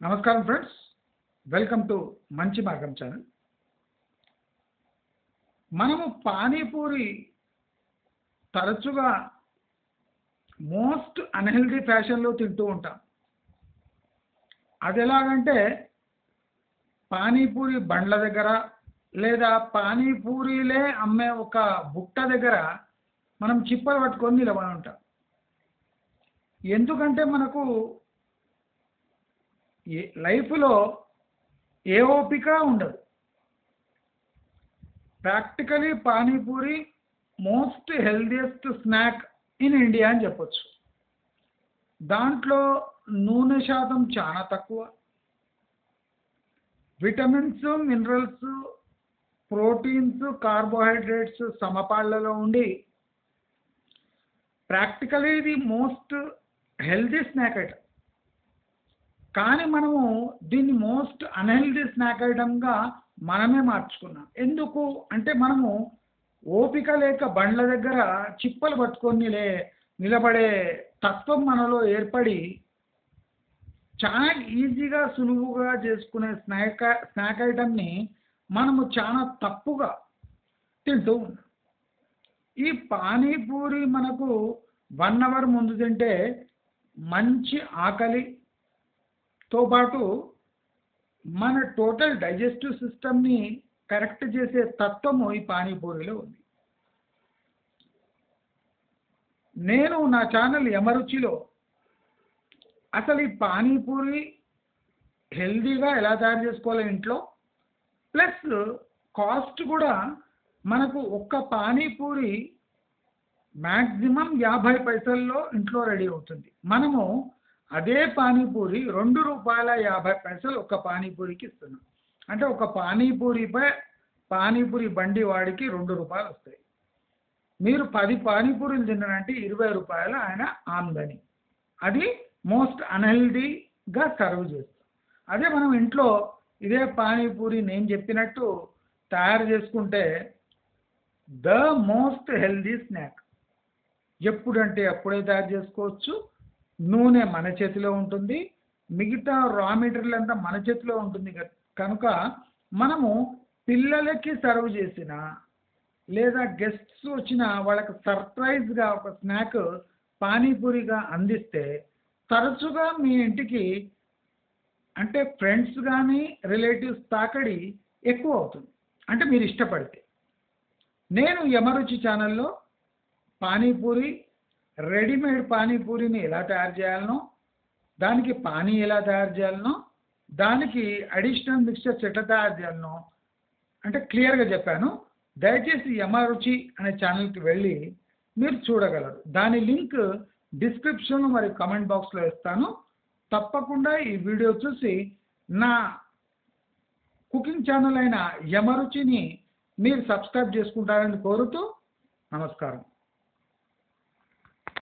నమస్కారం friends, welcome to మంచి మార్గం ఛానల్. మనము పానీపూరి తరచుగా మోస్ట్ అన్హెల్దీ ఫ్యాషన్లో తింటూ ఉంటాం. అది ఎలాగంటే పానీపూరి బండ్ల దగ్గర లేదా పానీపూరీలే అమ్మే ఒక బుట్ట దగ్గర మనం చిప్పలు పట్టుకొని నిలబడి ఉంటాం. ఎందుకంటే మనకు లైఫ్లో ఏ ఓపిక ఉండదు. Practically panipuri most healthiest snack in India అని చెప్పొచ్చు. దాంట్లో నూనె శాతం చాలా తక్కువ, విటమిన్స్, మినరల్స్, ప్రోటీన్స్, కార్బోహైడ్రేట్స్ సమపాళ్లలో ఉండి ప్రాక్టికలీ ఇది మోస్ట్ హెల్దీ స్నాక్ ఐటమ్. కానీ మనము దీన్ని మోస్ట్ అన్హెల్దీ స్నాక్ ఐటమ్గా మనమే మార్చుకున్నాం. ఎందుకు అంటే మనము ఓపిక లేక బండ్ల దగ్గర చిప్పలు పట్టుకొని నిలబడే తత్వం మనలో ఏర్పడి చాలా ఈజీగా సులువుగా చేసుకునే స్నాక్ ఐటమ్ని మనము చాలా తప్పుగా తింటూ ఉన్నాం. ఈ పానీపూరి మనకు 1 అవర్ ముందు తింటే మంచి ఆకలితో పాటు మన టోటల్ డైజెస్టివ్ సిస్టమ్ని కరెక్ట్ చేసే తత్వము ఈ పానీపూరిలో ఉంది. నేను నా ఛానల్ యమరుచిలో అసలు ఈ పానీపూరి హెల్దీగా ఎలా తయారు చేసుకోవాలి ఇంట్లో, ప్లస్ కాస్ట్ కూడా మనకు ఒక్క పానీపూరి మ్యాక్సిమం 50 పైసల్లో ఇంట్లో రెడీ అవుతుంది. మనము అదే పానీపూరి ₹2.50 ఒక్క పానీపూరికి ఇస్తున్నాం. అంటే ఒక పానీపూరిపై పానీపూరి బండి వాడికి ₹2 వస్తాయి. మీరు 10 పానీపూరీలు తిన్నారంటే ₹20 ఆయన ఆమ్దని. అది మోస్ట్ అన్హెల్దీగా సర్వ్ చేస్తాం. అదే మనం ఇంట్లో ఇదే పానీపూరి నేను చెప్పినట్టు తయారు చేసుకుంటే ద మోస్ట్ హెల్దీ స్నాక్. ఎప్పుడంటే అప్పుడే తయారు చేసుకోవచ్చు. నూనె మన చేతిలో ఉంటుంది, మిగతా రా మెటీరియల్ అంతా మన చేతిలో ఉంటుంది. కనుక మనము పిల్లలకి సర్వ్ చేసిన లేదా గెస్ట్స్ వచ్చిన వాళ్ళకి సర్ప్రైజ్గా ఒక స్నాక్ పానీపూరిగా అందిస్తే తరచుగా మీ ఇంటికి అంటే ఫ్రెండ్స్ కానీ రిలేటివ్స్ తాకడి ఎక్కువ అవుతుంది. అంటే మీరు ఇష్టపడితే. నేను యమరుచి ఛానల్లో పానీపూరి రెడీమేడ్ పానీపూరిని ఎలా తయారు చేయాలనో, దానికి పానీ ఎలా తయారు చేయాలనో, దానికి అడిషనల్ మిక్స్చర్స్ ఎట్లా తయారు చేయాలనో అంటే క్లియర్గా చెప్పాను. దయచేసి యమరుచి అనే ఛానల్కి వెళ్ళి మీరు చూడగలరు. దాని లింక్ డిస్క్రిప్షన్లో మరియు కమెంట్ బాక్స్లో ఇస్తాను. తప్పకుండా ఈ వీడియో చూసి నా కుకింగ్ ఛానల్ అయిన యమరుచిని మీరు సబ్స్క్రైబ్ చేసుకుంటారని కోరుతూ నమస్కారం.